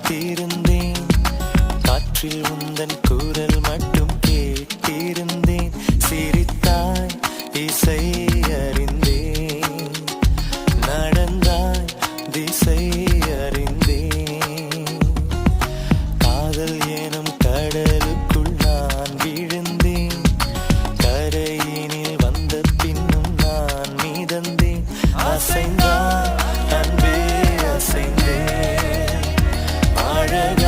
வைத்திருந்தேன். காற்றில் உந்தன் குரல் மட்டும் கேட்டிருந்தேன். சிரித்தாய், இசை அறிந்தேன். நடந்தாய், திசை அறிந்தேன். காதல் எனும் கடலுக்குள் நான் விழுந்தேன். கரையினில் வந்த பின்னும் நான் மிதந்தேன். அசைந்தாய் அன்பே அசைந்தேன். அழகா